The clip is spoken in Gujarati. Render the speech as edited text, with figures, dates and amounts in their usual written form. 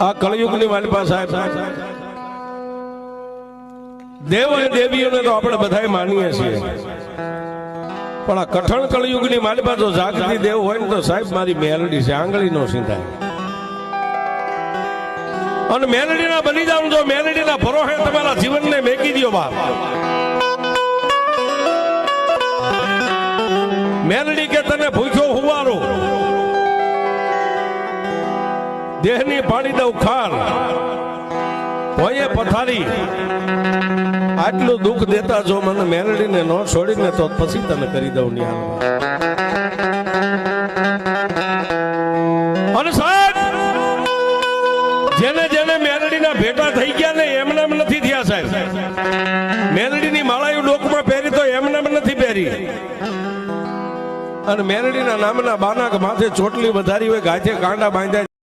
આ કળયુગની માલિપા સાહેબ દેવ અને દેવીઓને તો આપણે બધાય માનીએ છીએ, પણ આ કઠણ કળયુગની માલિપા જો જાગતી દેવ હોય ને તો સાહેબ મારી મેલડી છે, આંગળી નો સિંધાય. અને મેલડીના બની જાવ, જો મેલડીના ભરોહે તમારા જીવનને મેકી દો બાપ. મેલડી કે તને ભૂખ્યો હુવારો, દેહની પાડી દઉં ખાર, ભોયે પથારી, આટલું દુઃખ દેતા જો મને મેલડીને ન છોડીને તો પછી તને કરી દઉં નિહાલ. અને સાહેબ જેને જેને મેલડીના ભેટા થઈ ગયા ને એમને એમ નથી થયા સાહેબ. મેલડીની માળાયું ડોકમાં પહેરી તો એમને એમ નથી પહેરી. અને મેલડીના નામના બાના માથે ચોટલી વધારી હોય, ગાથે કાંડા બાંધ્યા.